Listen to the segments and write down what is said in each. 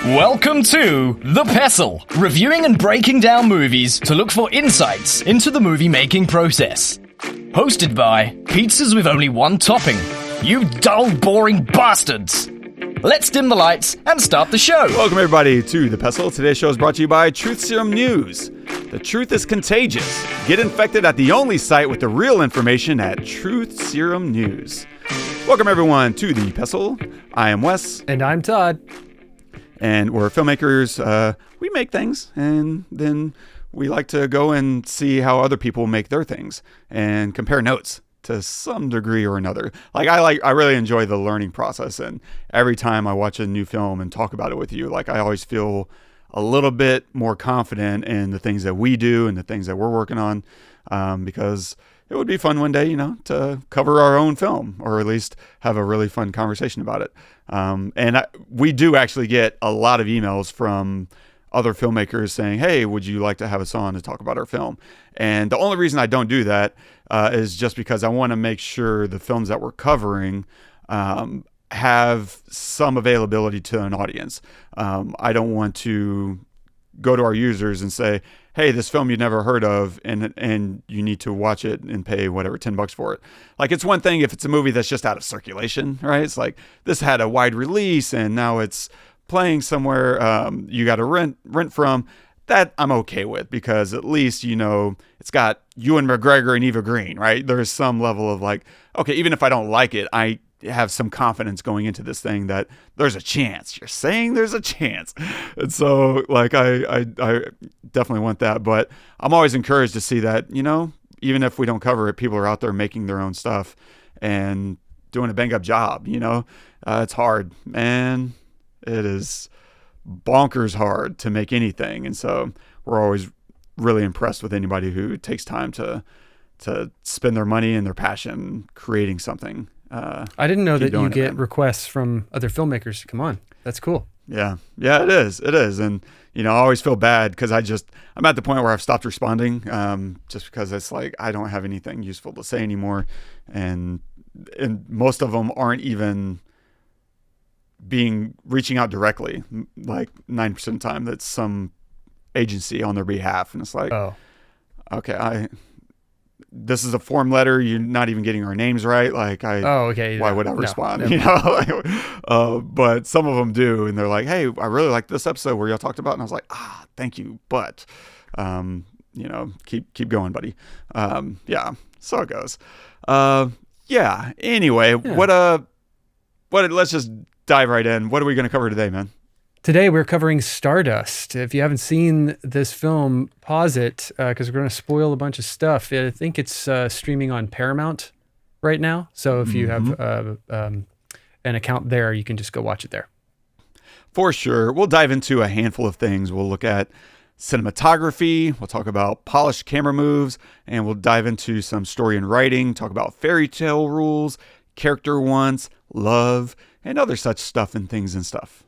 Welcome to The Pestle, reviewing and breaking down movies to look for insights into the movie-making process. Hosted by Pizzas with Only One Topping. You dull, boring bastards! Let's dim the lights and start the show. Welcome everybody to The Pestle. Today's show is brought to you by Truth Serum News. The truth is contagious. Get infected at the only site with the real information at Truth Serum News. Welcome everyone to The Pestle. I am Wes. And I'm Todd. And we're filmmakers. We make things, and then we like to go and see how other people make their things and compare notes to some degree or another. I really enjoy the learning process, and every time I watch a new film and talk about it with you, I always feel a little bit more confident in the things that we do and the things that we're working on, because it would be fun one day, to cover our own film, or at least have a really fun conversation about it. We do actually get a lot of emails from other filmmakers saying, hey, would you like to have us on to talk about our film? And the only reason I don't do that is just because I want to make sure the films that we're covering have some availability to an audience. I don't want to go to our users and say, hey, this film you never heard of, and you need to watch it and pay whatever, $10 for it. It's one thing if it's a movie that's just out of circulation, right? It's like, this had a wide release and now it's playing somewhere you got to rent from. That I'm okay with, because at least, it's got Ewan McGregor and Eva Green, right? There's some level of okay, even if I don't like it, I have some confidence going into this thing that there's a chance. You're saying there's a chance. And so I definitely want that, but I'm always encouraged to see that, even if we don't cover it, people are out there making their own stuff and doing a bang up job. It's hard, and it is bonkers hard to make anything. And so we're always really impressed with anybody who takes time to spend their money and their passion creating something. I didn't know that you get requests from other filmmakers to come on. That's cool. Yeah, it is. And, I always feel bad because I'm at the point where I've stopped responding, just because it's I don't have anything useful to say anymore. And most of them aren't even reaching out directly. 90% of the time, that's some agency on their behalf. And it's okay, this is a form letter. You're not even getting our names right. Okay. Why would I respond? But some of them do, and they're like, "Hey, I really like this episode where y'all talked about," and I was like, thank you, but keep going, buddy. So it goes. Anyway, what? Let's just dive right in. What are we going to cover today, man? Today we're covering Stardust. If you haven't seen this film, pause it, because we're going to spoil a bunch of stuff. I think it's streaming on Paramount right now. So if you have an account there, you can just go watch it there. For sure. We'll dive into a handful of things. We'll look at cinematography. We'll talk about polished camera moves, and we'll dive into some story and writing, talk about fairytale rules, character wants, love, and other such stuff and things and stuff.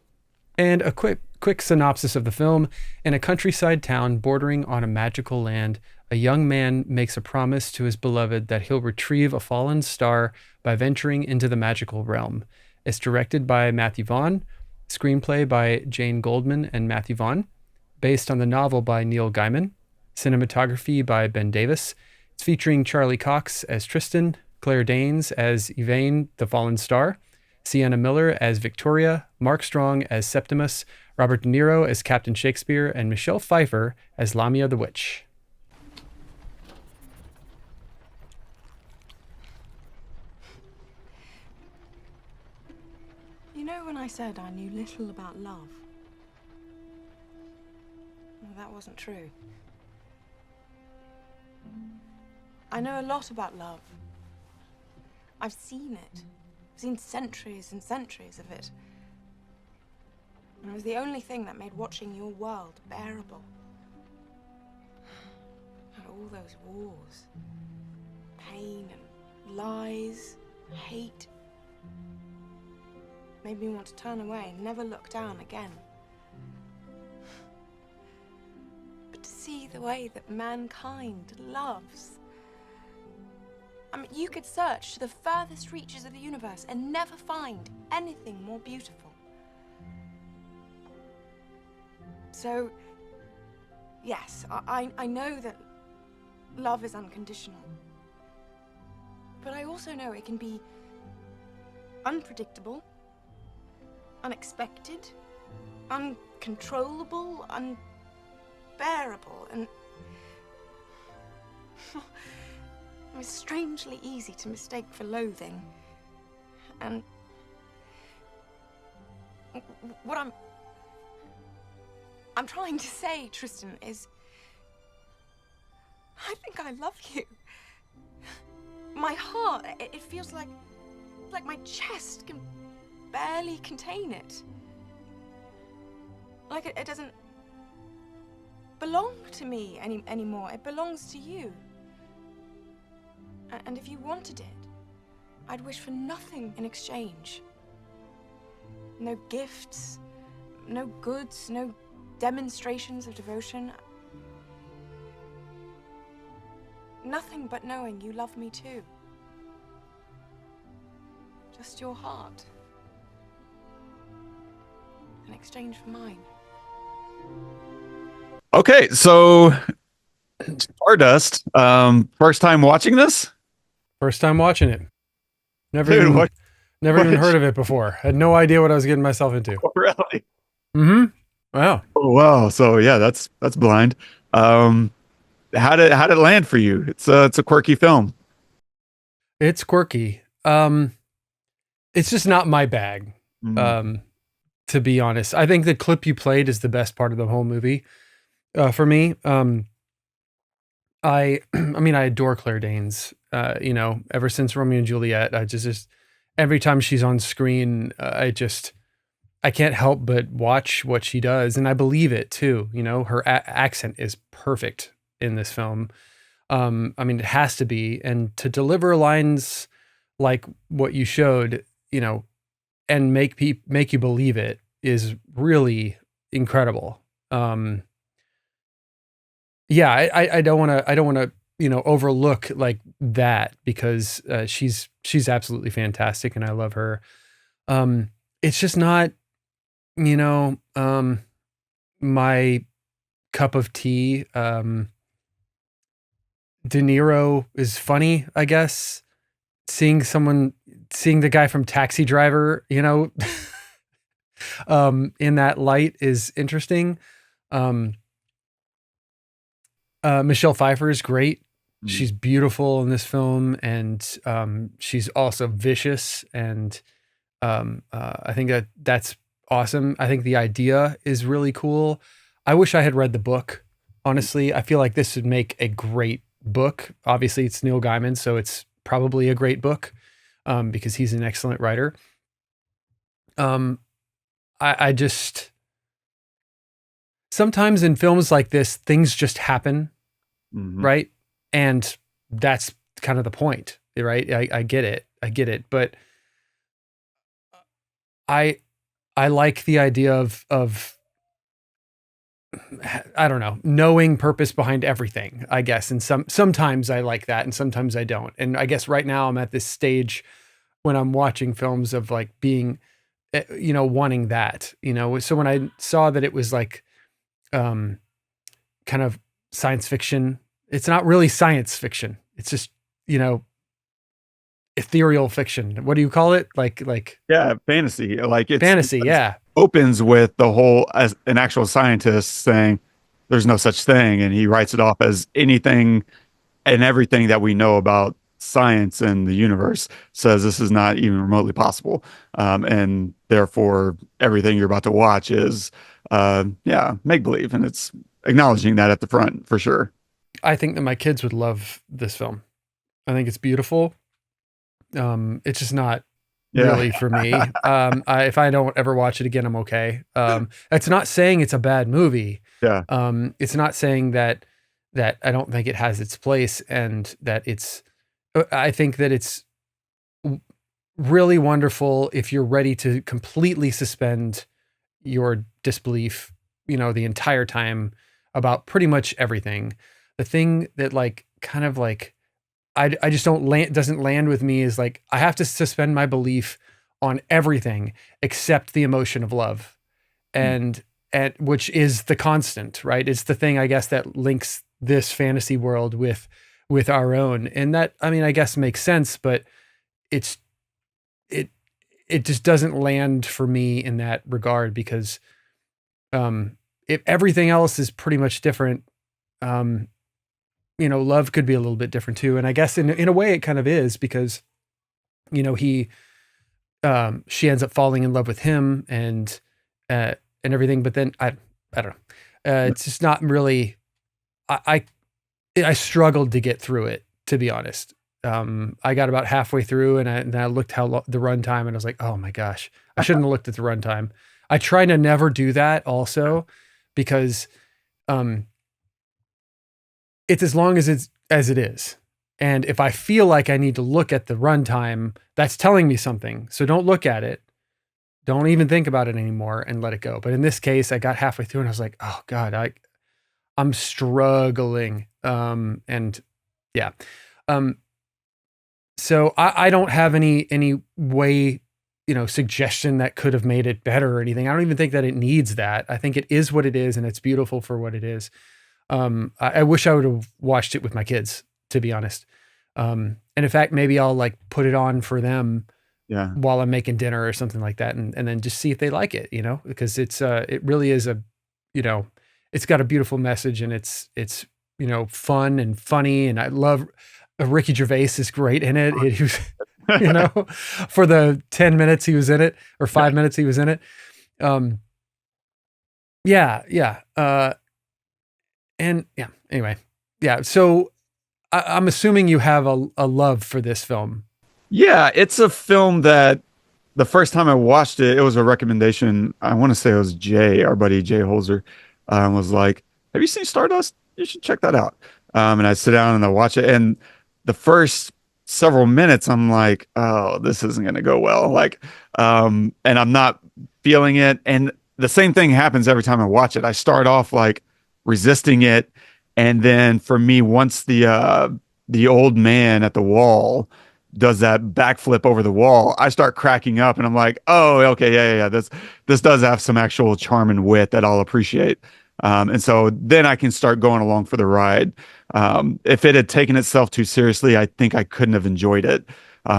And a quick synopsis of the film. In a countryside town bordering on a magical land, a young man makes a promise to his beloved that he'll retrieve a fallen star by venturing into the magical realm. It's directed by Matthew Vaughn, screenplay by Jane Goldman and Matthew Vaughn, based on the novel by Neil Gaiman, cinematography by Ben Davis. It's featuring Charlie Cox as Tristan, Claire Danes as Yvaine, the fallen star, Sienna Miller as Victoria, Mark Strong as Septimus, Robert De Niro as Captain Shakespeare, and Michelle Pfeiffer as Lamia the Witch. When I said I knew little about love, well, that wasn't true. I know a lot about love. I've seen it. I've seen centuries and centuries of it. And it was the only thing that made watching your world bearable. And all those wars, pain and lies, hate, made me want to turn away and never look down again. But to see the way that mankind loves. I mean, you could search to the furthest reaches of the universe and never find anything more beautiful. So, yes, I know that love is unconditional. But I also know it can be unpredictable, unexpected, uncontrollable, unbearable, and it was strangely easy to mistake for loathing. And what I'm trying to say, Tristan, is I think I love you. My heart, it feels like my chest can barely contain it. Like it doesn't belong to me anymore. It belongs to you. And if you wanted it, I'd wish for nothing in exchange. No gifts, no goods, no demonstrations of devotion. Nothing but knowing you love me too. Just your heart. In exchange for mine. Okay, so Stardust. First time watching this? First time watching it. Never Dude, even, what- never what- even heard of it before. Had no idea what I was getting myself into. Really? Mm-hmm. Wow. Oh, wow. So yeah, that's blind. How did it land for you? It's a quirky film. It's quirky. It's just not my bag. To be honest, I think the clip you played is the best part of the whole movie. For me, I mean, I adore Claire Danes. Ever since Romeo and Juliet, I just every time she's on screen, I can't help but watch what she does, and I believe it too. Her accent is perfect in this film. I mean, it has to be, and to deliver lines like what you showed, and make you believe it is really incredible. Yeah, I don't want to overlook like that, because she's absolutely fantastic and I love her. It's just not my cup of tea. De Niro is funny, I guess. Seeing the guy from Taxi Driver, in that light is interesting. Michelle Pfeiffer is great. She's beautiful in this film, and she's also vicious. And I think that's awesome. I think the idea is really cool. I wish I had read the book. Honestly, I feel like this would make a great book. Obviously, it's Neil Gaiman, so it's probably a great book, because he's an excellent writer. I just sometimes in films like this, things just happen, right? And that's kind of the point, right? I get it, but I like the idea of I don't know, knowing purpose behind everything, I guess. And sometimes I like that and sometimes I don't. And I guess right now I'm at this stage when I'm watching films of like being, wanting that, so when I saw that it was like, kind of science fiction, it's not really science fiction. It's just, ethereal fiction. What do you call it? Like Yeah, fantasy. Like it's fantasy. Yeah. opens with the whole as an actual scientist saying there's no such thing, and he writes it off as anything and everything that we know about science and the universe says this is not even remotely possible, and therefore everything you're about to watch is make believe, and it's acknowledging that at the front for sure. I think that my kids would love this film. I think it's beautiful. It's just not really for me. If I don't ever watch it again, I'm okay. It's not saying it's a bad movie. Yeah. It's not saying that I don't think it has its place, and that I think that it's really wonderful if you're ready to completely suspend your disbelief, the entire time about pretty much everything. The thing that I just doesn't land with me is like, I have to suspend my belief on everything except the emotion of love. And which is the constant, right? It's the thing, I guess, that links this fantasy world with our own. And that, I mean, I guess makes sense, but it just doesn't land for me in that regard, because if everything else is pretty much different, love could be a little bit different too. And I guess in a way it kind of is, because, she ends up falling in love with him and everything. But then I don't know. It's just not really, I struggled to get through it, to be honest. I got about halfway through and I looked the runtime, and I was like, oh my gosh, I shouldn't have looked at the runtime. I try to never do that also, because, it's as long as it is. And if I feel like I need to look at the runtime, that's telling me something. So don't look at it. Don't even think about it anymore and let it go. But in this case, I got halfway through and I was like, oh God, I'm struggling. And yeah. So I don't have any way, suggestion that could have made it better or anything. I don't even think that it needs that. I think it is what it is, and it's beautiful for what it is. I wish I would have watched it with my kids, to be honest. And in fact, maybe I'll like put it on for them while I'm making dinner or something like that. And then just see if they like it, because it really is it's got a beautiful message, and it's fun and funny. And I love Ricky Gervais is great in it. He was, for the 10 minutes he was in it, or 5 minutes he was in it. Anyway. Yeah. So I'm assuming you have a love for this film. Yeah, it's a film that the first time I watched it, it was a recommendation. I want to say it was Jay, our buddy Jay Holzer, was like, have you seen Stardust? You should check that out. And I sit down and I watch it. And the first several minutes, I'm like, oh, this isn't going to go well. Like, and I'm not feeling it. And the same thing happens every time I watch it. I start off like resisting it. And then for me, once the old man at the wall does that backflip over the wall, I start cracking up, and I'm like, oh, okay, yeah. This does have some actual charm and wit that I'll appreciate. And so then I can start going along for the ride. If it had taken itself too seriously, I think I couldn't have enjoyed it,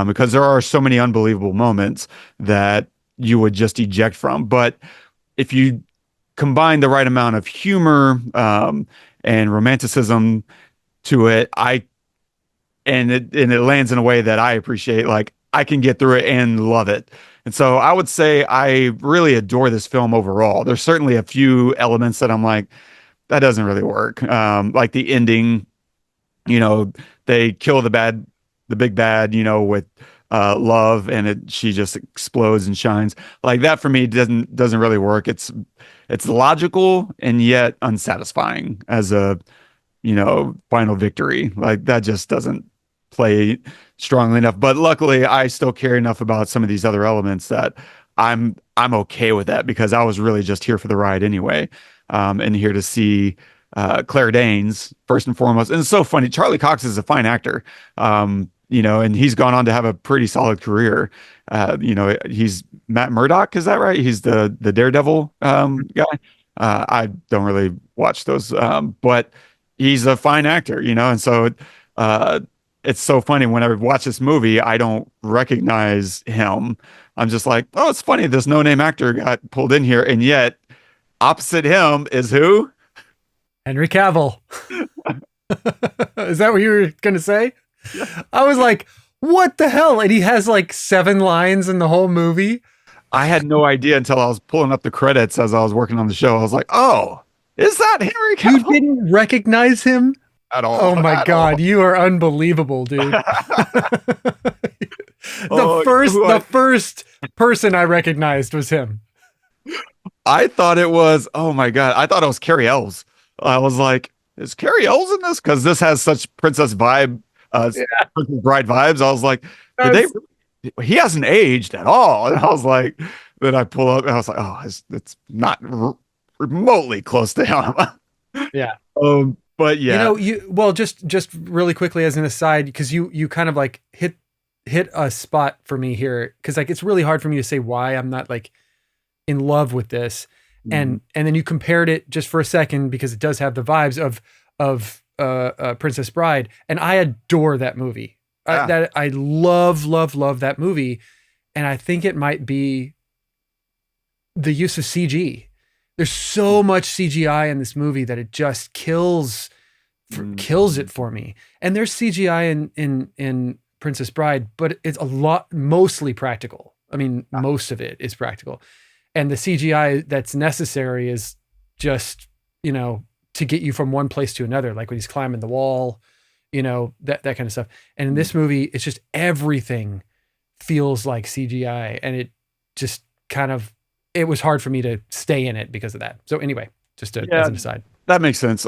because there are so many unbelievable moments that you would just eject from. But if you combine the right amount of humor and romanticism to it, and it lands in a way that I appreciate, like I can get through it and love it. And so I would say I really adore this film overall. There's certainly a few elements that I'm like, that doesn't really work. Like the ending, they kill the big bad, with love, and she just explodes and shines. Like that for me doesn't really work. It's logical and yet unsatisfying as a final victory. Like that just doesn't play strongly enough. But luckily, I still care enough about some of these other elements that I'm okay with that, because I was really just here for the ride anyway, and here to see Claire Danes first and foremost. And it's so funny. Charlie Cox is a fine actor, and he's gone on to have a pretty solid career. He's Matt Murdock, is that right? He's the Daredevil guy. I don't really watch those, but he's a fine actor, and so it's so funny when I watch this movie, I don't recognize him. I'm just like, oh, it's funny, this no-name actor got pulled in here, and yet opposite him is who? Henry Cavill. Is that what you were gonna say? Yeah. I was like, what the hell? And he has like 7 lines in the whole movie. I had no idea until I was pulling up the credits as I was working on the show. I was like, oh, is that Henry Cavill? You didn't recognize him at all? Oh my God, you are unbelievable, dude. The first person I recognized was him. I thought it was, oh my God, I thought it was Carrie Elves. I was like, is Carrie Elves in this? Because this has such Princess Bride vibes. I was like, he hasn't aged at all. And I was like, then I pull up and I was like, oh, it's not remotely close to him. Yeah. But yeah, just really quickly as an aside, because you kind of like hit a spot for me here, because like it's really hard for me to say why I'm not like in love with this, and then you compared it just for a second because it does have the vibes of Princess Bride, and I adore that movie. I love that movie, and I think it might be the use of CG. There's so much CGI in this movie that it just kills it for me. And there's CGI in Princess Bride, but it's mostly practical. I mean, most of it is practical. And the CGI that's necessary is just, to get you from one place to another, like when he's climbing the wall, that kind of stuff. And in this movie, it's just everything feels like CGI, and it just it was hard for me to stay in it because of that. So anyway, just as an aside. That makes sense.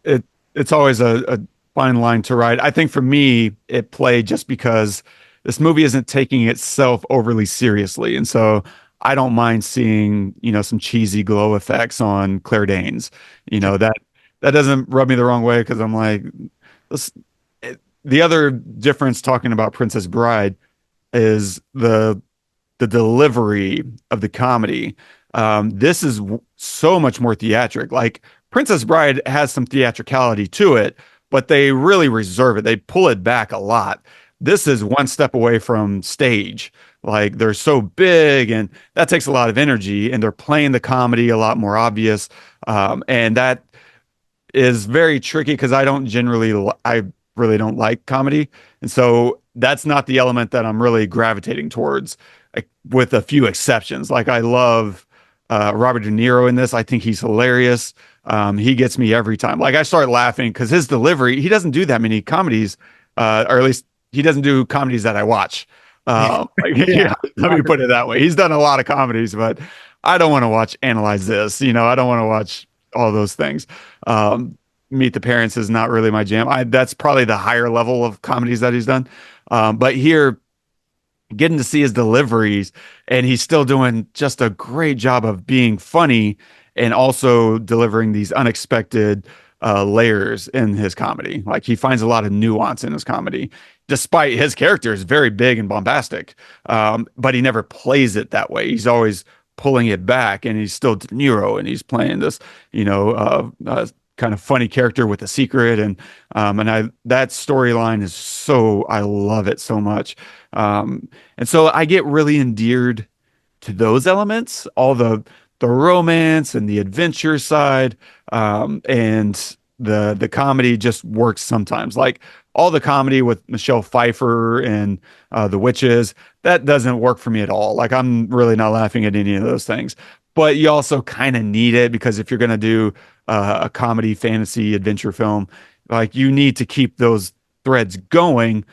It's always a fine line to ride. I think for me, it played just because this movie isn't taking itself overly seriously. And so I don't mind seeing, some cheesy glow effects on Claire Danes. That doesn't rub me the wrong way, because I'm like, the other difference talking about Princess Bride is the delivery of the comedy. This is so much more theatric. Like, Princess Bride has some theatricality to it, but they really reserve it. They pull it back a lot. This is one step away from stage. Like, they're so big, and that takes a lot of energy, and they're playing the comedy a lot more obvious. And that is very tricky, because I really don't like comedy. And so that's not the element that I'm really gravitating towards, with a few exceptions. Like, I love Robert De Niro in this. I think he's hilarious. He gets me every time. Like, I start laughing because his delivery, he doesn't do that many comedies, or at least he doesn't do comedies that I watch. Let me put it that way. He's done a lot of comedies, but I don't want to Analyze This. I don't want to watch all those things. Meet the Parents is not really my jam. That's probably the higher level of comedies that he's done. But here, getting to see his deliveries, and he's still doing just a great job of being funny and also delivering these unexpected layers in his comedy. Like, he finds a lot of nuance in his comedy, despite his character is very big and bombastic. But he never plays it that way. He's always pulling it back, and he's still De Niro, and he's playing this, kind of funny character with a secret. And that storyline is I love it so much. And so I get really endeared to those elements, all the romance and the adventure side, and the comedy just works sometimes. Like, all the comedy with Michelle Pfeiffer and the witches, that doesn't work for me at all. Like, I'm really not laughing at any of those things. But you also kind of need it, because if you're going to do a comedy, fantasy, adventure film, like, you need to keep those threads going,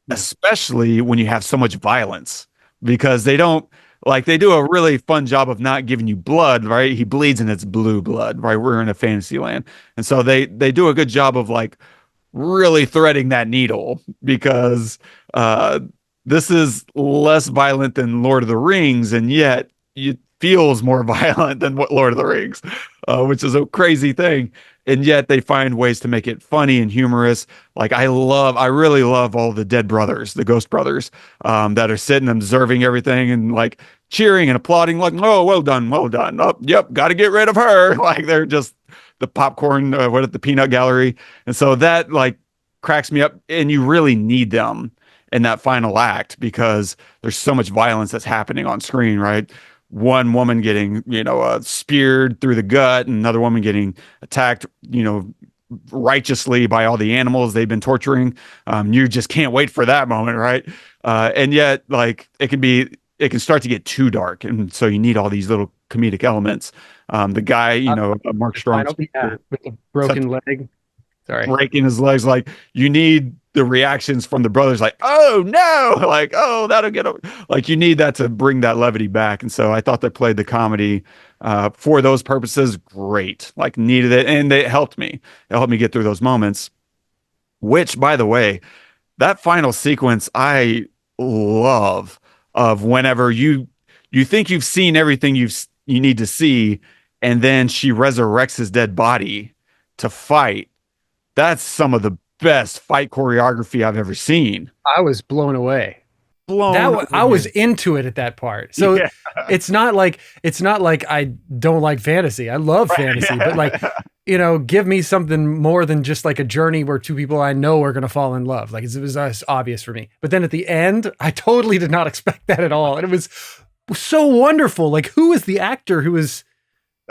especially when you have so much violence, because they do a really fun job of not giving you blood, right? He bleeds, and it's blue blood, right? We're in a fantasy land. And so they do a good job of, like, really threading that needle, because this is less violent than Lord of the Rings, and yet it feels more violent than what Lord of the Rings, which is a crazy thing. And yet they find ways to make it funny and humorous. Like, I really love all the dead brothers, the ghost brothers, that are sitting observing everything and, like, cheering and applauding, like, oh, well done. Oh, yep, got to get rid of her. Like, they're just the popcorn, the peanut gallery. And so that, like, cracks me up. And you really need them in that final act, because there's so much violence that's happening on screen, right? One woman getting, speared through the gut, and another woman getting attacked, righteously by all the animals they've been torturing. You just can't wait for that moment, right? And yet, like, it can start to get too dark, and so you need all these little comedic elements. The guy, Mark Strong, with the broken leg. Sorry, breaking his legs. Like, you need the reactions from the brothers, like, oh no, like, oh, that'll get over. Like, you need that to bring that levity back. And so I thought they played the comedy for those purposes great. Like, needed it, and it helped me. It helped me get through those moments. Which, by the way, that final sequence I love, of whenever you think you've seen everything you need to see, and then she resurrects his dead body to fight. That's some of the best fight choreography I've ever seen. I was blown away. blown. I was into it at that part. So Yeah. it's not like I don't like fantasy. I love fantasy, but like, give me something more than just like a journey where two people I know are going to fall in love. Like it was obvious for me. But then at the end, I totally did not expect that at all. And it was so wonderful. Like, who is the actor who is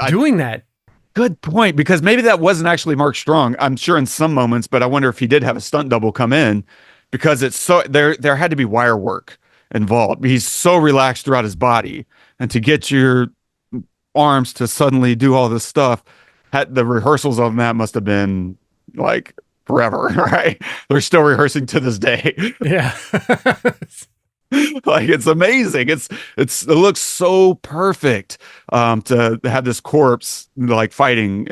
doing that? Good point, because maybe that wasn't actually Mark Strong. I'm sure in some moments, but I wonder if he did have a stunt double come in, because it's so there had to be wire work involved. He's so relaxed throughout his body, and to get your arms to suddenly do all this stuff, the rehearsals on that must have been like forever, right? They're still rehearsing to this day. Yeah. Like, it's amazing. It looks so perfect to have this corpse like fighting.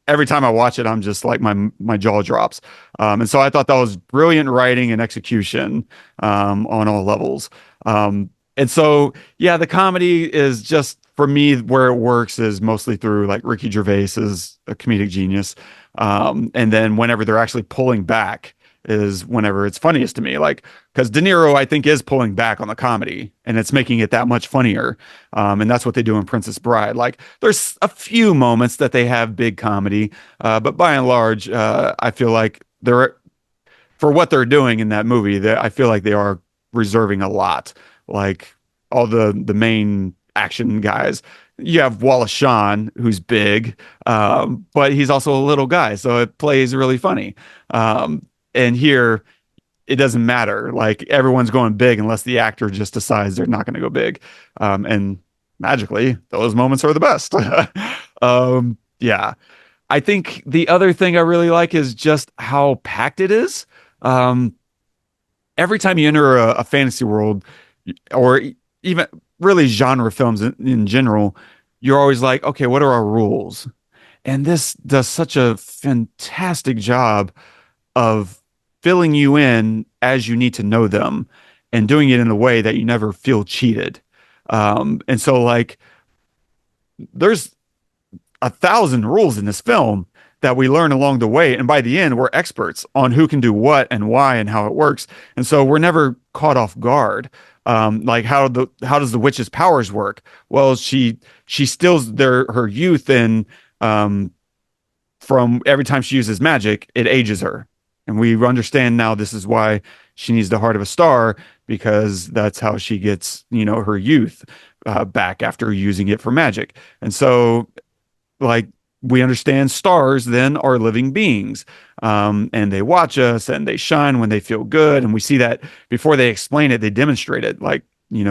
Every time I watch it, I'm just like my jaw drops. And so I thought that was brilliant writing and execution on all levels. And so the comedy is just, for me, where it works is mostly through like Ricky Gervais is a comedic genius. And then whenever they're actually pulling back is whenever it's funniest to me. Like, because De Niro, I think, is pulling back on the comedy, and it's making it that much funnier. And that's what they do in Princess Bride. Like, there's a few moments that they have big comedy, but by and large, I feel like for what they're doing in that movie, I feel like they are reserving a lot. Like, all the main action guys. You have Wallace Shawn, who's big, but he's also a little guy, so it plays really funny. And here, it doesn't matter. Like, everyone's going big unless the actor just decides they're not going to go big. And magically, those moments are the best. I think the other thing I really like is just how packed it is. Every time you enter a fantasy world, or even really genre films in general, you're always like, okay, what are our rules? And this does such a fantastic job of filling you in as you need to know them, and doing it in a way that you never feel cheated. And so, like, there's 1,000 rules in this film that we learn along the way, and by the end, we're experts on who can do what and why and how it works. And so we're never caught off guard. Like, how does the witch's powers work? Well, she steals her youth, and from every time she uses magic, it ages her. And we understand now this is why she needs the heart of a star, because that's how she gets, her youth back after using it for magic. And so, like, we understand stars then are living beings, and they watch us and they shine when they feel good. And we see that before they explain it, they demonstrate it, like,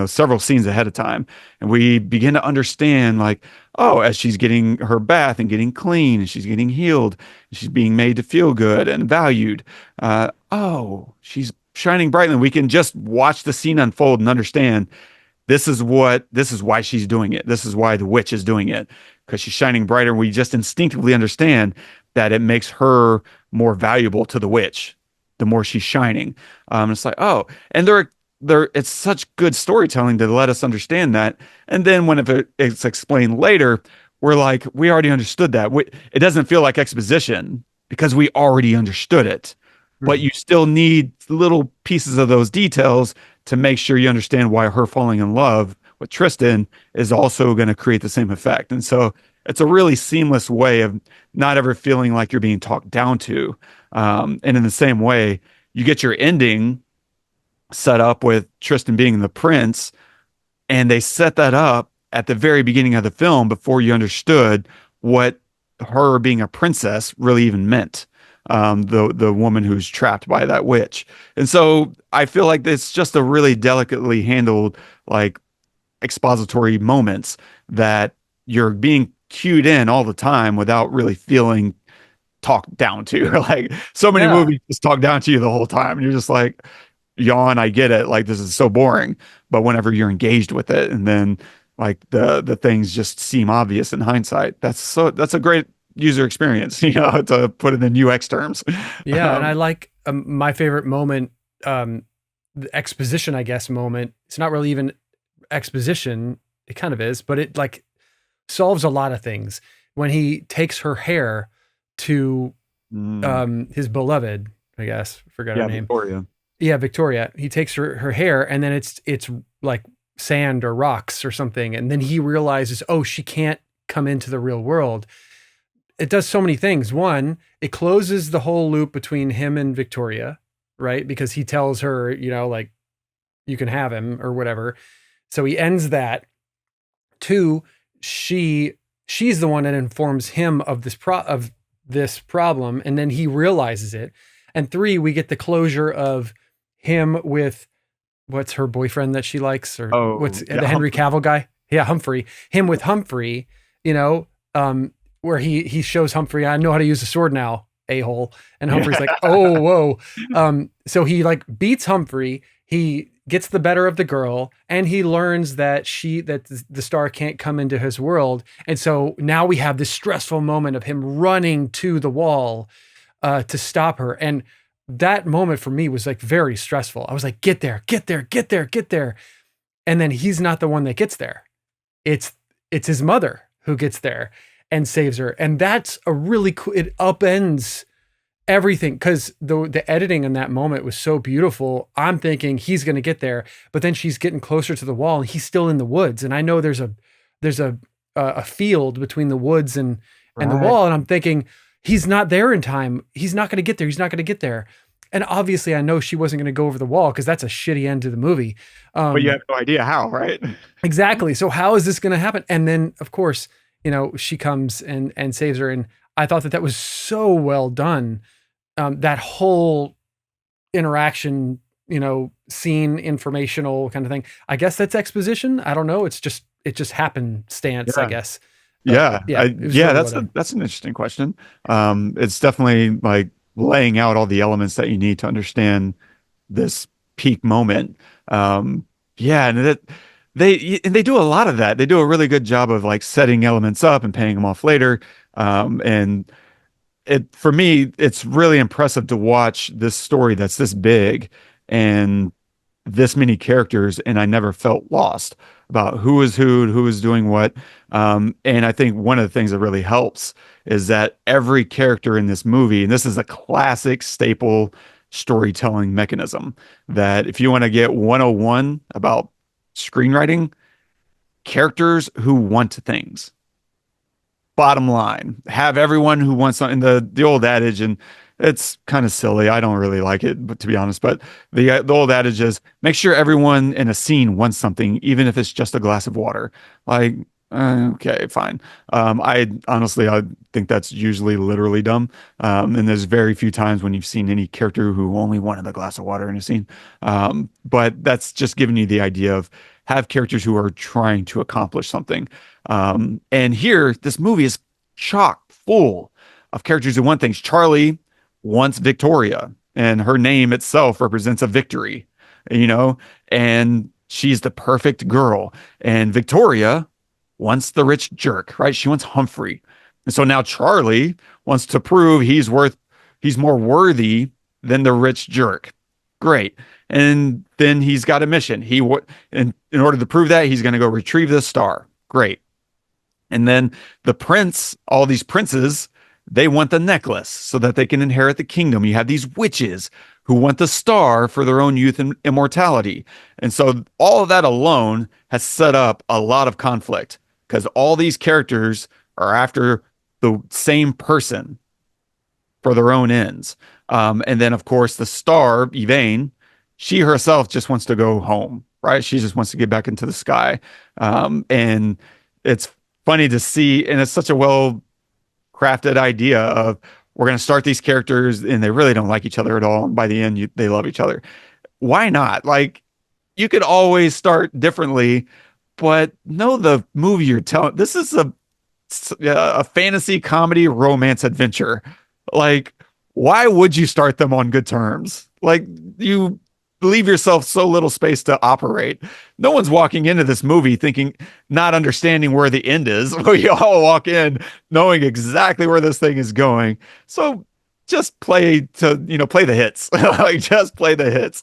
several scenes ahead of time. And we begin to understand, like, oh, as she's getting her bath and getting clean, and she's getting healed, and she's being made to feel good and valued. She's shining brightly. We can just watch the scene unfold and understand this is why she's doing it. This is why the witch is doing it, because she's shining brighter. We just instinctively understand that it makes her more valuable to the witch the more she's shining. It's like, oh, and it's such good storytelling to let us understand that. And then when it's explained later, we're like, we already understood that. It doesn't feel like exposition because we already understood it. Mm-hmm. But you still need little pieces of those details to make sure you understand why her falling in love with Tristan is also going to create the same effect. And so it's a really seamless way of not ever feeling like you're being talked down to. And in the same way, you get your ending set up with Tristan being the prince, and they set that up at the very beginning of the film before you understood what her being a princess really even meant. The woman who's trapped by that witch. And so I feel like it's just a really delicately handled, like, expository moments that you're being cued in all the time without really feeling talked down to. Like, so many movies just talk down to you the whole time, and you're just like, yawn, I get it, like, this is so boring. But whenever you're engaged with it, and then, like, the things just seem obvious in hindsight, that's a great user experience, to put it in UX terms. Yeah. And I like my favorite moment, the exposition, I guess, moment. It's not really even exposition. It kind of is, but it, like, solves a lot of things. When he takes her hair to his beloved, I guess, forgot her name. Victoria. Yeah, Victoria. He takes her hair, and then it's like sand or rocks or something, and then he realizes, oh, she can't come into the real world. It does so many things. One, it closes the whole loop between him and Victoria, right? Because he tells her, you know, like, you can have him or whatever. So he ends that. Two, she's the one that informs him of this problem, and then he realizes it. And three, we get the closure of him with what's her boyfriend that she likes, or the Henry Cavill guy? Yeah, Humphrey. Him with Humphrey, you know, where he shows Humphrey, I know how to use a sword now, a-hole. And Humphrey's like, oh, whoa. So he like beats Humphrey. He gets the better of the girl, and he learns that the star can't come into his world. And so now we have this stressful moment of him running to the wall to stop her. And that moment for me was like very stressful. I was like, get there. And then he's not the one that gets there. It's his mother who gets there and saves her. And that's a really cool, it upends everything, because the editing in that moment was so beautiful. I'm thinking he's going to get there, but then she's getting closer to the wall and he's still in the woods. And I know there's a field between the woods and the wall. And I'm thinking, he's not there in time. He's not going to get there. And obviously I know she wasn't going to go over the wall, because that's a shitty end to the movie. But you have no idea how, right? Exactly. So how is this going to happen? And then of course, you know, she comes and saves her. And I thought that was so well done. That whole interaction, you know, scene, informational kind of thing. I guess that's exposition. I don't know. It just happenstance, I guess. That's an interesting question. It's definitely like laying out all the elements that you need to understand this peak moment. And they do a lot of that. They do a really good job of like setting elements up and paying them off later. For me, it's really impressive to watch this story that's this big and this many characters, and I never felt lost about who is who is doing what. And I think one of the things that really helps is that every character in this movie, and this is a classic staple storytelling mechanism, that if you want to get 101 about screenwriting, characters who want things. Bottom line, have everyone who wants something. The old adage, and it's kind of silly, I don't really like it, but to be honest, but the old adage is make sure everyone in a scene wants something, even if it's just a glass of water. Like, okay, fine. I think that's usually literally dumb. And there's very few times when you've seen any character who only wanted a glass of water in a scene. But that's just giving you the idea of have characters who are trying to accomplish something. And here, this movie is chock full of characters who want things. Charlie wants Victoria, and her name itself represents a victory, you know, and she's the perfect girl. And Victoria wants the rich jerk, right? She wants Humphrey. And so now Charlie wants to prove he's more worthy than the rich jerk. Great. And then he's got a mission. In order to prove that, he's going to go retrieve this star. Great. And then the prince, all these princes, they want the necklace so that they can inherit the kingdom. You have these witches who want the star for their own youth and immortality. And so all of that alone has set up a lot of conflict, because all these characters are after the same person for their own ends. And then, of course, the star, Yvaine, she herself just wants to go home, right? She just wants to get back into the sky. And it's funny to see, and it's such a well-crafted idea of we're going to start these characters and they really don't like each other at all. And by the end, they love each other. Why not? Like, you could always start differently, but know the movie you're telling. This is a fantasy comedy romance adventure. Like, why would you start them on good terms? Like, you leave yourself so little space to operate. No one's walking into this movie not understanding where the end is. We all walk in knowing exactly where this thing is going. So just play the hits. Like, just play the hits.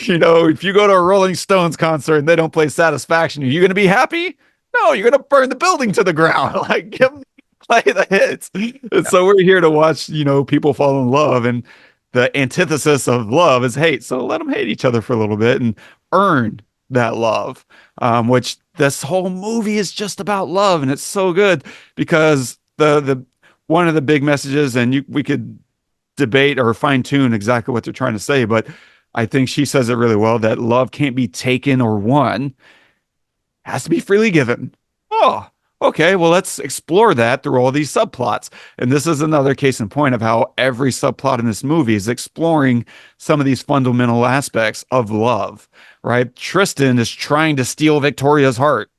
You know, if you go to a Rolling Stones concert and they don't play Satisfaction, are you going to be happy? No, you're going to burn the building to the ground. Like, play the hits. And so we're here to watch, people fall in love. And the antithesis of love is hate. So let them hate each other for a little bit and earn that love. Which this whole movie is just about love, and it's so good because the one of the big messages, and we could debate or fine tune exactly what they're trying to say, but I think she says it really well that love can't be taken or won, has to be freely given. Oh, okay. Well, let's explore that through all these subplots. And this is another case in point of how every subplot in this movie is exploring some of these fundamental aspects of love, right? Tristan is trying to steal Victoria's heart.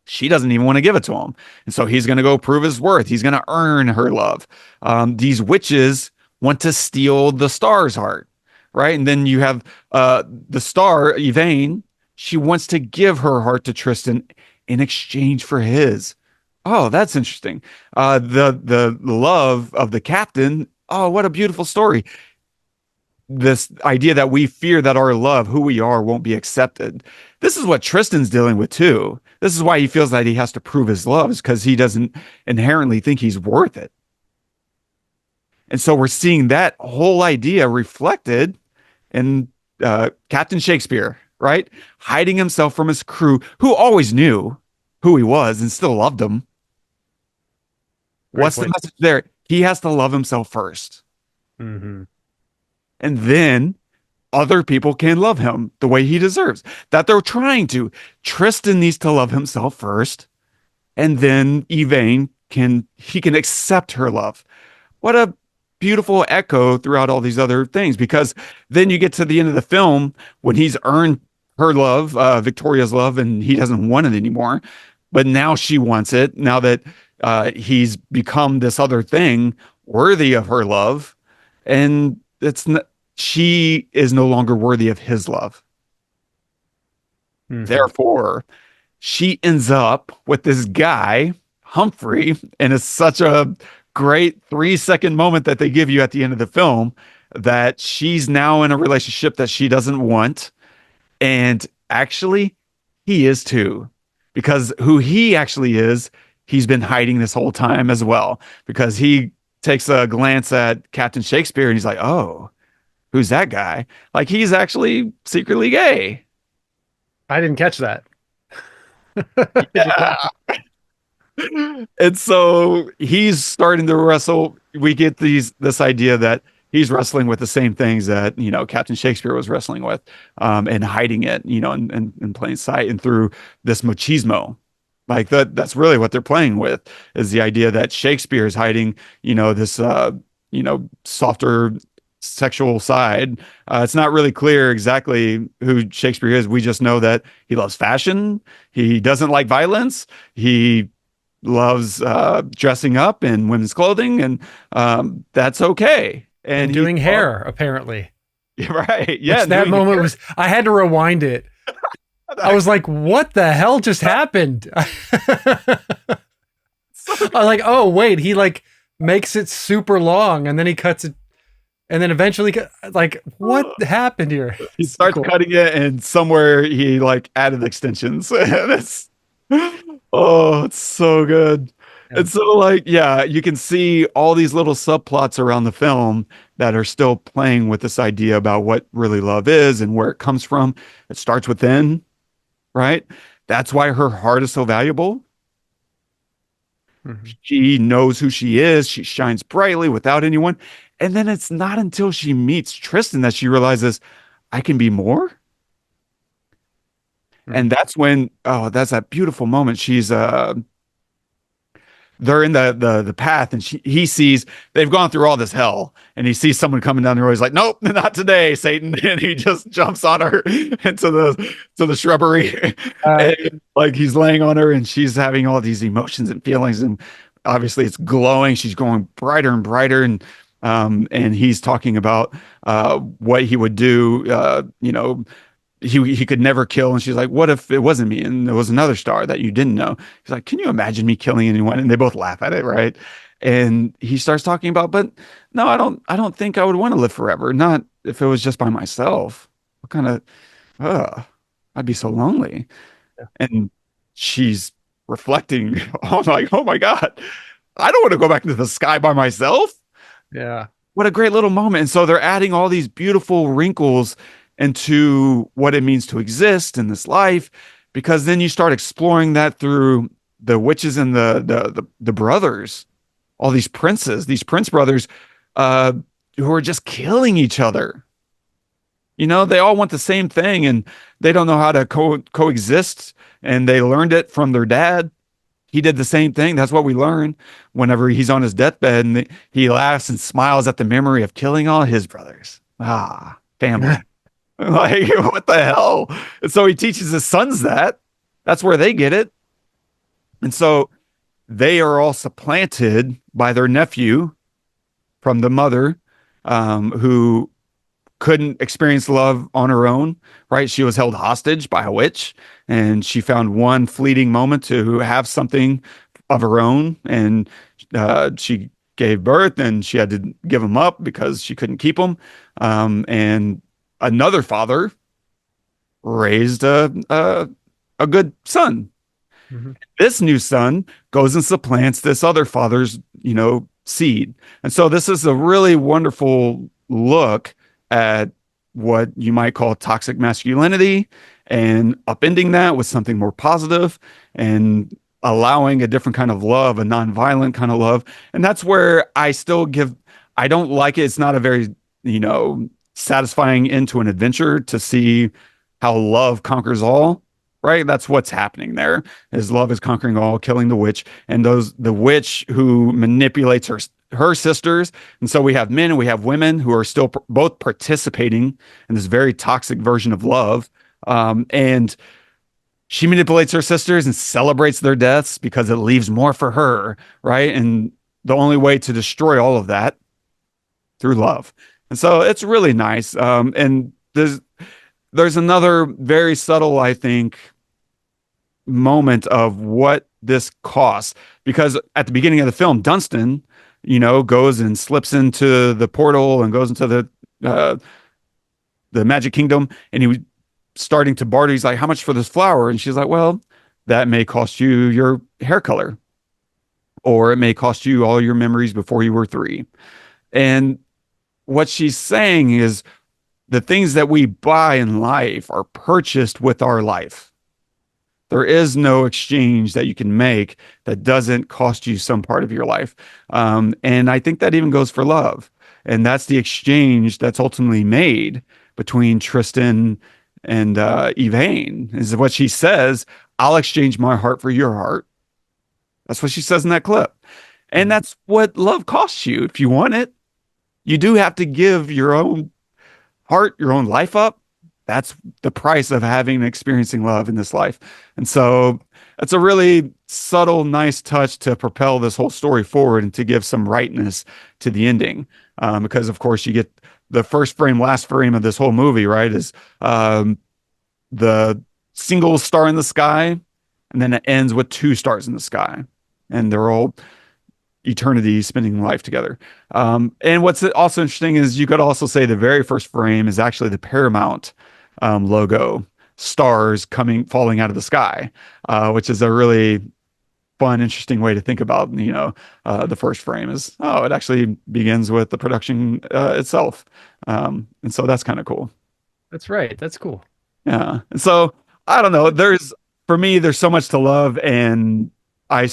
She doesn't even want to give it to him. And so he's going to go prove his worth. He's going to earn her love. These witches want to steal the star's heart, right? And then you have the star, Yvaine. She wants to give her heart to Tristan in exchange for his. Oh, that's interesting. The love of the captain. Oh, what a beautiful story. This idea that we fear that our love, who we are, won't be accepted. This is what Tristan's dealing with too. This is why he feels that he has to prove his love, is because he doesn't inherently think he's worth it. And so we're seeing that whole idea reflected in Captain Shakespeare, right? Hiding himself from his crew, who always knew who he was and still loved him. What's the message there? He has to love himself first. Mm-hmm. And then other people can love him the way he deserves. That they're trying to. Tristan needs to love himself first. And then Yvaine can accept her love. What a beautiful echo throughout all these other things, because then you get to the end of the film when he's earned her love, Victoria's love, and he doesn't want it anymore. But now she wants it. Now that he's become this other thing worthy of her love, and she is no longer worthy of his love. Mm-hmm. Therefore, she ends up with this guy, Humphrey, and it's such a great 3-second moment that they give you at the end of the film that she's now in a relationship that she doesn't want. And actually, he is too, because who he actually is, he's been hiding this whole time as well, because he takes a glance at Captain Shakespeare and he's like, oh, who's that guy? Like, he's actually secretly gay. I didn't catch that. Yeah. And so he's starting to wrestle. We get this idea that he's wrestling with the same things that, Captain Shakespeare was wrestling with, and hiding it, in plain sight, and through this machismo. Like that's really what they're playing with, is the idea that Shakespeare is hiding, this, softer sexual side. It's not really clear exactly who Shakespeare is. We just know that he loves fashion. He doesn't like violence. He loves dressing up in women's clothing, and that's okay. And doing hair, apparently. Right. Yeah. That moment was, I had to rewind it. I was like, what the hell just happened? I was like, oh, wait, he makes it super long and then he cuts it. And then eventually, what happened here? He starts cutting it, and somewhere he added extensions. And it's so good. Yeah. And so you can see all these little subplots around the film that are still playing with this idea about what really love is and where it comes from. It starts within, right? That's why her heart is so valuable. Mm-hmm. She knows who she is. She shines brightly without anyone. And then it's not until she meets Tristan that she realizes, I can be more. Mm-hmm. And that's when, that's that beautiful moment. She's, they're in the path, and he sees they've gone through all this hell, and he sees someone coming down the road. He's like, nope, not today, Satan. And he just jumps on her into the shrubbery. And, he's laying on her, and she's having all these emotions and feelings, and obviously it's glowing. She's going brighter and brighter. And he's talking about what he would do, he could never kill. And she's like, what if it wasn't me and there was another star that you didn't know? He's like, can you imagine me killing anyone? And they both laugh at it, right? And he starts talking about, but no, I don't think I would want to live forever. Not if it was just by myself. What kind of I'd be so lonely. Yeah. And she's reflecting, oh my God, I don't want to go back into the sky by myself. Yeah. what a great little moment. And so they're adding all these beautiful wrinkles into what it means to exist in this life, because then you start exploring that through the witches and the brothers, all these princes, these prince brothers, uh, who are just killing each other. You know, they all want the same thing and they don't know how to coexist. And they learned it from their dad. He did the same thing. That's what we learn whenever he's on his deathbed and he laughs and smiles at the memory of killing all his brothers. Ah, family. Like, what the hell? And so he teaches his sons that. That's where they get it. And so they are all supplanted by their nephew from the mother, who couldn't experience love on her own, right? She was held hostage by a witch and she found one fleeting moment to have something of her own. And she gave birth and she had to give him up because she couldn't keep him. And another father raised a good son. Mm-hmm. This new son goes and supplants this other father's, seed. And so this is a really wonderful look at what you might call toxic masculinity and upending that with something more positive and allowing a different kind of love, a nonviolent kind of love. And that's where I don't like it. It's not a very, satisfying end to an adventure to see how love conquers all, right? That's what's happening there, is love is conquering all, killing the witch, and the witch who manipulates her sisters. And so we have men and we have women who are still both participating in this very toxic version of love. And she manipulates her sisters and celebrates their deaths because it leaves more for her, right? And the only way to destroy all of that through love. And so it's really nice. And there's another very subtle, I think, moment of what this costs, because at the beginning of the film, Dunstan, goes and slips into the portal and goes into the Magic Kingdom, and he was starting to barter. He's like, "How much for this flower?" And she's like, "Well, that may cost you your hair color, or it may cost you all your memories before you were 3." And what she's saying is the things that we buy in life are purchased with our life. There is no exchange that you can make that doesn't cost you some part of your life. And I think that even goes for love. And that's the exchange that's ultimately made between Tristan and Yvaine, is what she says, "I'll exchange my heart for your heart." That's what she says in that clip. And that's what love costs you if you want it. You do have to give your own heart, your own life up. That's the price of having and experiencing love in this life. And so it's a really subtle, nice touch to propel this whole story forward and to give some rightness to the ending. Because of course you get the first frame, last frame of this whole movie, right? Is the single star in the sky, and then it ends with 2 stars in the sky. And they're all eternity spending life together. And what's also interesting is you could also say the very first frame is actually the Paramount logo, stars falling out of the sky, which is a really fun, interesting way to think about, the first frame is, it actually begins with the production itself. And so that's kind of cool. That's right. That's cool. Yeah. And so I don't know, for me, there's so much to love, and I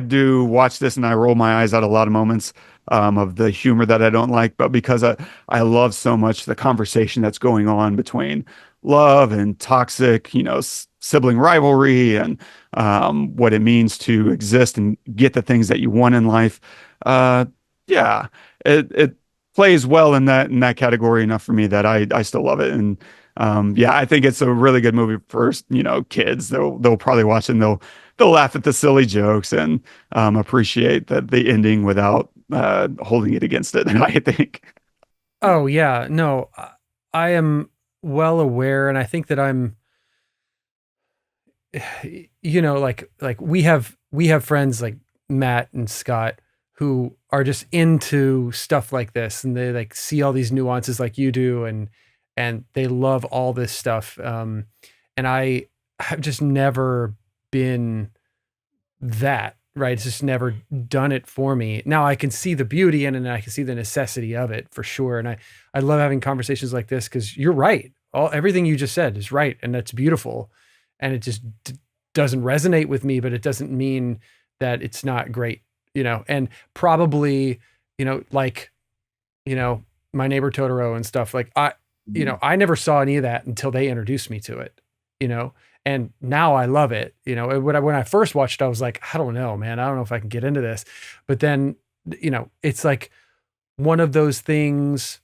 do watch this and I roll my eyes at a lot of moments of the humor that I don't like, but because I love so much the conversation that's going on between love and toxic, sibling rivalry and what it means to exist and get the things that you want in life. Yeah, it plays well in that category enough for me that I still love it. And I think it's a really good movie for kids. They'll probably watch it and they'll laugh at the silly jokes and appreciate the ending without holding it against it, I think. Oh yeah, no, I am well aware, and I think that I'm, like we have friends like Matt and Scott who are just into stuff like this, and they like see all these nuances like you do, and they love all this stuff. And I have just never been that right? It's just never done it for me. Now I can see the beauty in it, and I can see the necessity of it for sure. And I love having conversations like this because you're right. Everything you just said is right, and that's beautiful. And it just doesn't resonate with me, but it doesn't mean that it's not great, And probably, like, My Neighbor Totoro and stuff. Like I never saw any of that until they introduced me to it, and now I love it. When I first watched it, I was like, I don't know, man. I don't know if I can get into this. But then, it's like one of those things.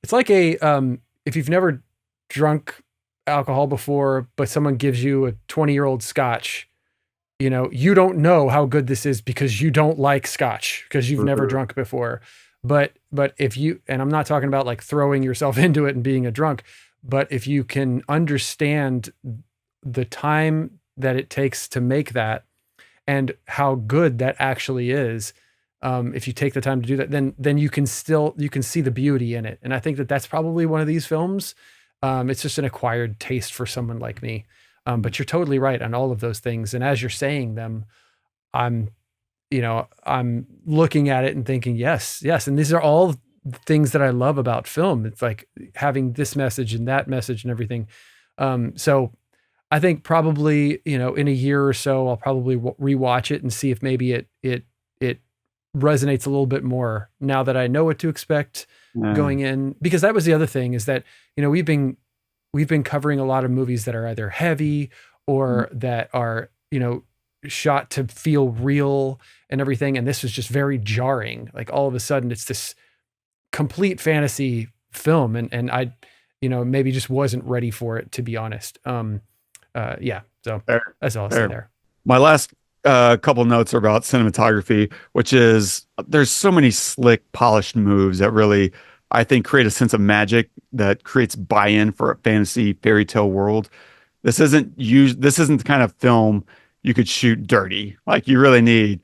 It's like if you've never drunk alcohol before, but someone gives you a 20-year-old scotch, you don't know how good this is because you don't like scotch because you've never drunk before. But if you, and I'm not talking about like throwing yourself into it and being a drunk, but if you can understand the time that it takes to make that and how good that actually is, if you take the time to do that, then you can see the beauty in it. And I think that that's probably one of these films. It's just an acquired taste for someone like me. But you're totally right on all of those things. And as you're saying them, I'm looking at it and thinking, yes. And these are all things that I love about film. It's like having this message and that message and everything. So I think probably, in a year or so, I'll probably rewatch it and see if maybe it resonates a little bit more now that I know what to expect going in. Because that was the other thing is that, we've been covering a lot of movies that are either heavy or that are, shot to feel real and everything. And this was just very jarring. Like all of a sudden it's this complete fantasy film. And I, maybe just wasn't ready for it, to be honest. Yeah. So that's all I'll say there. My last couple notes are about cinematography, which is there's so many slick, polished moves that really, I think, create a sense of magic that creates buy-in for a fantasy fairy tale world. This isn't the kind of film you could shoot dirty. Like you really need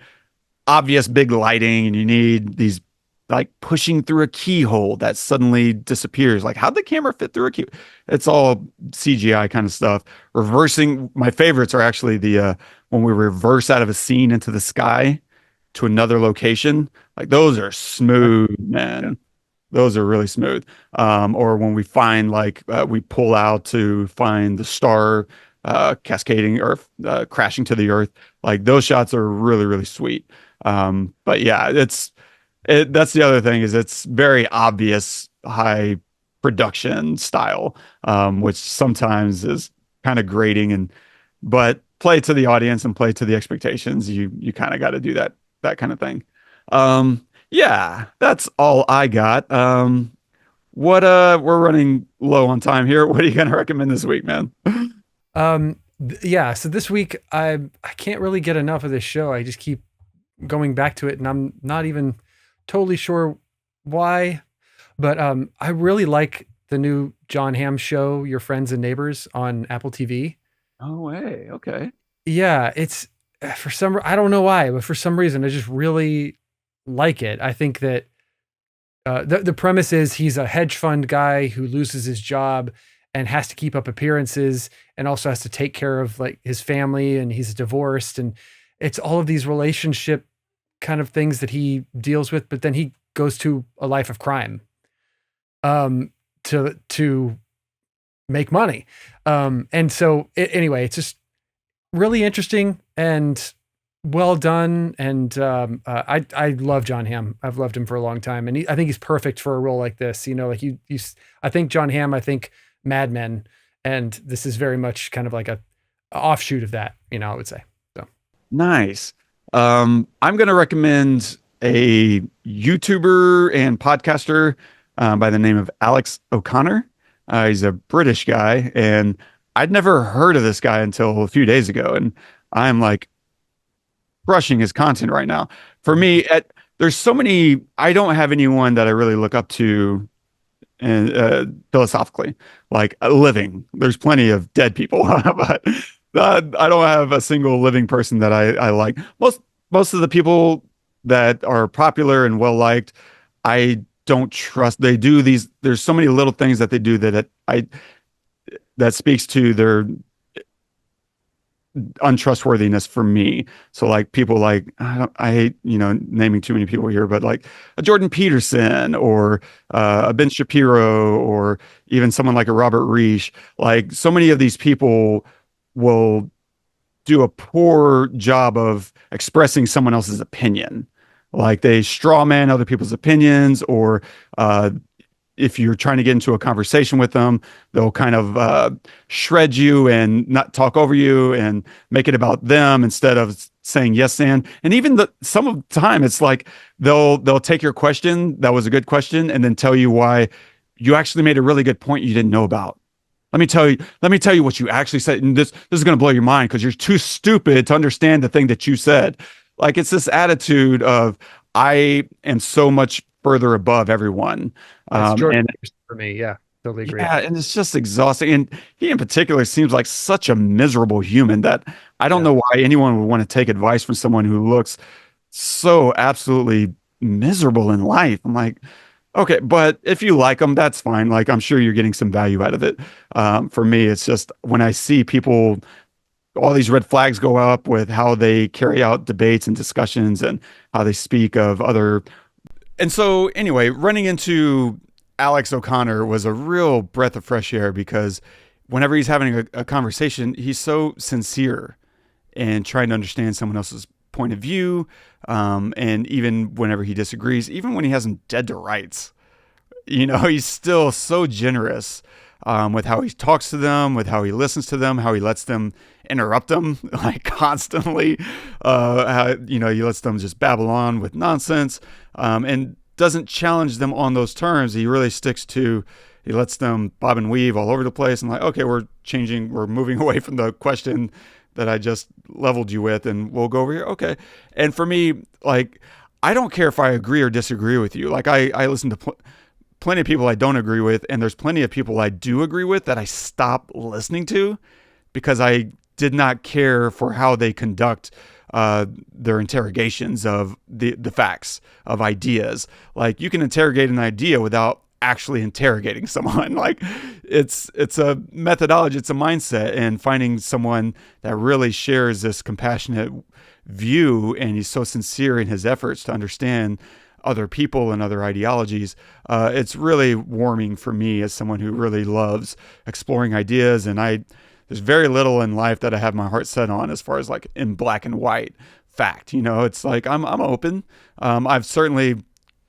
obvious big lighting and you need these like pushing through a keyhole that suddenly disappears. Like how'd the camera fit through a key? It's all CGI kind of stuff. Reversing, my favorites are actually the when we reverse out of a scene into the sky to another location. Like those are smooth, man. Yeah. Those are really smooth. Or when we find we pull out to find the star cascading or crashing to the earth. Like those shots are really, really sweet. But yeah, that's the other thing is it's very obvious high production style, which sometimes is kind of grating but play to the audience and play to the expectations. You kind of got to do that kind of thing. Yeah, that's all I got. We're running low on time here. What are you going to recommend this week, man? Yeah. So this week I can't really get enough of this show. I just keep going back to it and I'm not even totally sure why, but, I really like the new John Hamm show, Your Friends and Neighbors on Apple TV. Oh, way. Okay. Yeah. It's I don't know why, but for some reason I just really like it. I think that, the premise is he's a hedge fund guy who loses his job and has to keep up appearances and also has to take care of like his family and he's divorced and it's all of these relationship kind of things that he deals with, but then he goes to a life of crime, to make money. And so anyway, it's just really interesting and well done. And, I love John Hamm. I've loved him for a long time. And I think he's perfect for a role like this, like I think John Hamm, I think Mad Men, and this is very much kind of like a offshoot of that, I would say. So nice. I'm going to recommend a YouTuber and podcaster by the name of Alex O'Connor. He's a British guy, and I'd never heard of this guy until a few days ago, and I'm like crushing his content right now. For me, there's so many. I don't have anyone that I really look up to, and philosophically, like living. There's plenty of dead people, but I don't have a single living person that I like. Most of the people that are popular and well liked, I don't trust. They do these. There's so many little things that they do that speaks to untrustworthiness for me. So like people like, I hate, naming too many people here, but like a Jordan Peterson or a Ben Shapiro or even someone like a Robert Reich, like so many of these people will do a poor job of expressing someone else's opinion. Like they straw man other people's opinions, or if you're trying to get into a conversation with them, they'll kind of shred you and not talk over you and make it about them instead of saying yes and even some of the time it's like they'll take your question that was a good question and then tell you why you actually made a really good point you didn't know about. Let me tell you what you actually said, and this is going to blow your mind because you're too stupid to understand the thing that you said. Like it's this attitude of I am so much further above everyone. That's Jordan for me. Yeah, totally agree. Yeah, and it's just exhausting. And he in particular seems like such a miserable human that I don't know why anyone would want to take advice from someone who looks so absolutely miserable in life. I'm like, okay, but if you like them, that's fine. Like I'm sure you're getting some value out of it. For me, it's just when I see people, all these red flags go up with how they carry out debates and discussions and how they speak of other. And so anyway, running into Alex O'Connor was a real breath of fresh air because whenever he's having a conversation, he's so sincere and trying to understand someone else's point of view. And even whenever he disagrees, even when he has them dead to rights, he's still so generous with how he talks to them, with how he listens to them, how he lets them interrupt him like constantly. He lets them just babble on with nonsense, and doesn't challenge them on those terms. He really sticks to, he lets them bob and weave all over the place and like, okay, we're moving away from the question that I just leveled you with and we'll go over here. Okay. And for me, like, I don't care if I agree or disagree with you. Like I listen to plenty of people I don't agree with, and there's plenty of people I do agree with that I stop listening to because I did not care for how they conduct their interrogations of the facts of ideas. Like you can interrogate an idea without actually interrogating someone. Like it's a methodology, it's a mindset, and finding someone that really shares this compassionate view and he's so sincere in his efforts to understand other people and other ideologies. It's really warming for me as someone who really loves exploring ideas. And there's very little in life that I have my heart set on as far as like in black and white fact. It's like I'm open. I've certainly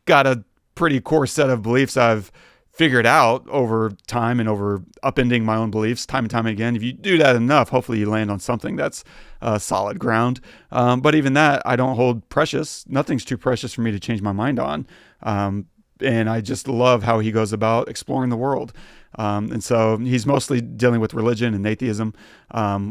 got a pretty core set of beliefs I've figured out over time and over upending my own beliefs time and time again. If you do that enough, hopefully you land on something that's solid ground. But even that, I don't hold precious. Nothing's too precious for me to change my mind on. And I just love how he goes about exploring the world. And so he's mostly dealing with religion and atheism,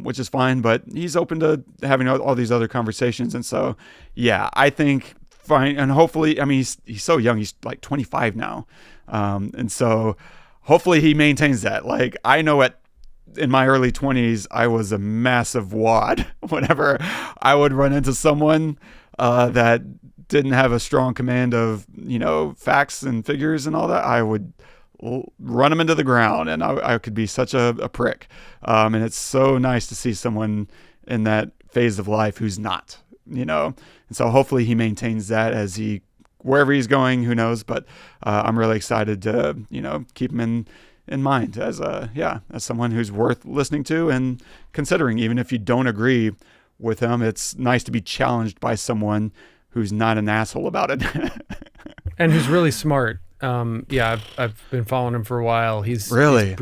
which is fine, but he's open to having all these other conversations. And so, yeah, I think fine. And hopefully, I mean, he's so young, he's like 25 now. And so hopefully he maintains that. Like I know in my early 20s, I was a massive wad. Whenever I would run into someone that didn't have a strong command of, facts and figures and all that, I would run them into the ground, and I could be such a prick. And it's so nice to see someone in that phase of life who's not, and so hopefully he maintains that as wherever he's going, who knows, but I'm really excited to, keep him in mind as someone who's worth listening to and considering. Even if you don't agree with him, it's nice to be challenged by someone who's not an asshole about it. And who's really smart. I've been following him for a while. He's brilliant.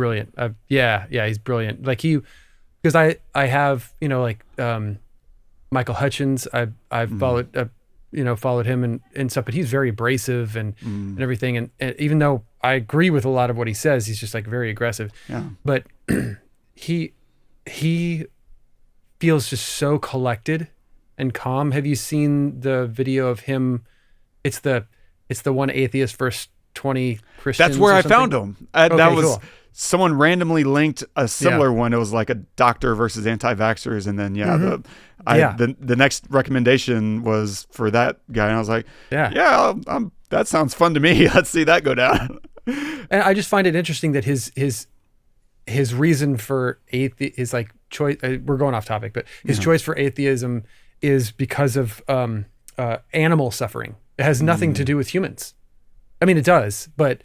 He's brilliant. Like because I have, Michael Hutchins, I've followed him and stuff, but he's very abrasive and everything. And even though I agree with a lot of what he says, he's just like very aggressive. Yeah. But he feels just so collected and calm. Have you seen the video of him? It's the one atheist versus 20 Christians. That's where I found him. That was cool. Someone randomly linked a similar one. It was like a doctor versus anti-vaxxers, and then the next recommendation was for that guy, and I was like, that sounds fun to me. Let's see that go down. And I just find it interesting that his his reason for is like choice. We're going off topic, but his choice for atheism is because of animal suffering. It has nothing to do with humans. I mean, it does, but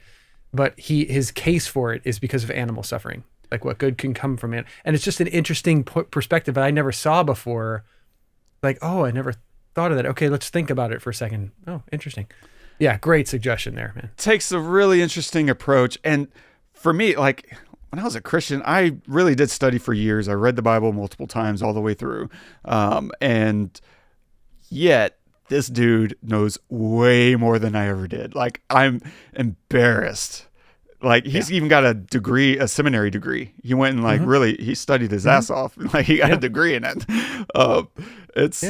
his case for it is because of animal suffering. Like what good can come from it. And it's just an interesting perspective that I never saw before. Like, oh, I never thought of that. Okay, let's think about it for a second. Oh, interesting. Yeah, great suggestion there, man. Takes a really interesting approach. And for me, like when I was a Christian, I really did study for years. I read the Bible multiple times all the way through. And yet this dude knows way more than I ever did. Like I'm embarrassed. Like he's even got a degree, a seminary degree. He went and like really, he studied his ass off. Like he got a degree in it. It's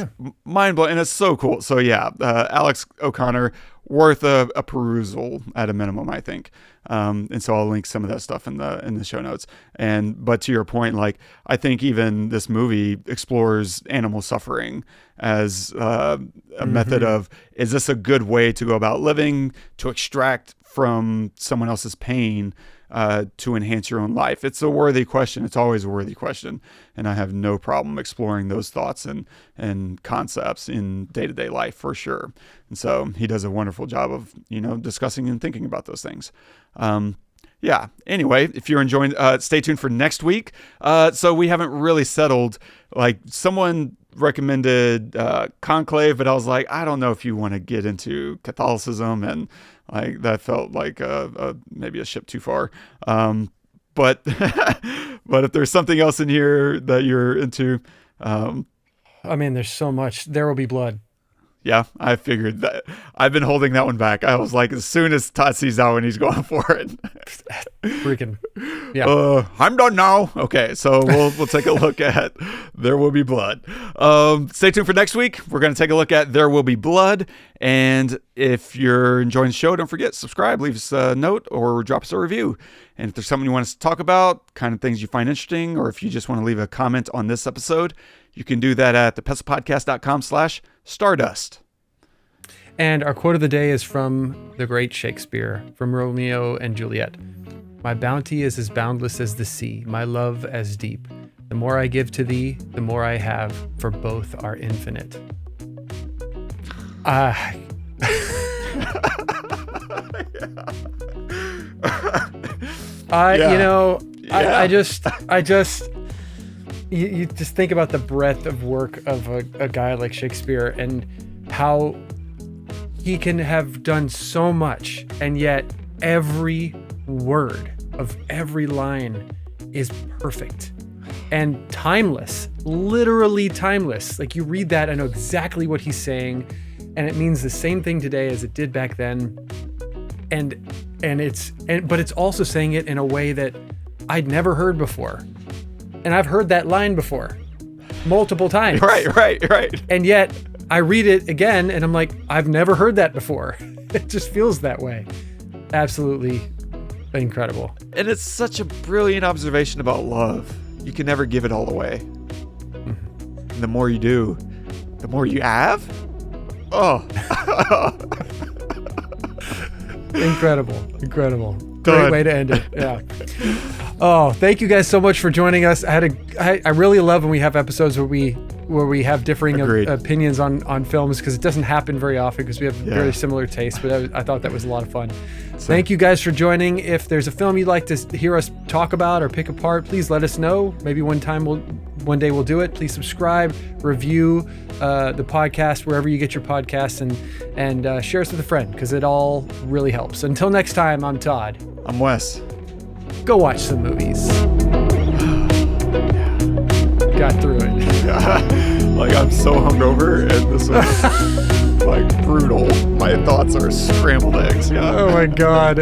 mind blowing, and it's so cool. So yeah, Alex O'Connor, worth a perusal at a minimum, I think. And so I'll link some of that stuff in the show notes. But to your point, like I think even this movie explores animal suffering as a method of, is this a good way to go about living, to extract from someone else's pain, to enhance your own life? It's a worthy question. It's always a worthy question. And I have no problem exploring those thoughts and concepts in day-to-day life for sure. And so he does a wonderful job of, discussing and thinking about those things. Yeah. Anyway, if you're enjoying, stay tuned for next week. So we haven't really settled, like someone recommended Conclave, but I was like, I don't know if you want to get into Catholicism, and like that felt like maybe a ship too far. But if there's something else in here that you're into, I mean, there's so much. There Will Be Blood. Yeah, I figured that. I've been holding that one back. I was like, as soon as Todd sees that one, he's going for it. Freaking, yeah. I'm done now. Okay, so we'll take a look at There Will Be Blood. Stay tuned for next week. We're going to take a look at There Will Be Blood. And if you're enjoying the show, don't forget, subscribe, leave us a note, or drop us a review. And if there's something you want us to talk about, kind of things you find interesting, or if you just want to leave a comment on this episode, you can do that at thepestlepodcast.com/Stardust. And our quote of the day is from the great Shakespeare, from Romeo and Juliet. My bounty is as boundless as the sea, my love as deep. The more I give to thee, the more I have, for both are infinite. You just think about the breadth of work of a guy like Shakespeare and how he can have done so much, and yet every word of every line is perfect and timeless, literally timeless. Like you read that, I know exactly what he's saying, and it means the same thing today as it did back then. But it's also saying it in a way that I'd never heard before. And I've heard that line before multiple times. Right. And yet I read it again and I'm like, I've never heard that before. It just feels that way. Absolutely incredible. And it's such a brilliant observation about love. You can never give it all away. And the more you do, the more you have. Oh. Incredible. Great way to end it. Yeah. Oh, thank you guys so much for joining us. I really love when we have episodes where we have differing opinions on films, because it doesn't happen very often because we have very similar tastes, but I thought that was a lot of fun. Thank you guys for joining. If there's a film you'd like to hear us talk about or pick apart, please let us know. Maybe one day we'll do it. Please subscribe, review the podcast wherever you get your podcasts, and share us with a friend, because it all really helps. Until next time, I'm Todd. I'm Wes. Go watch some movies. Got through it. Like I'm so hungover, and this was like brutal. My thoughts are scrambled eggs. Yeah. Oh my God.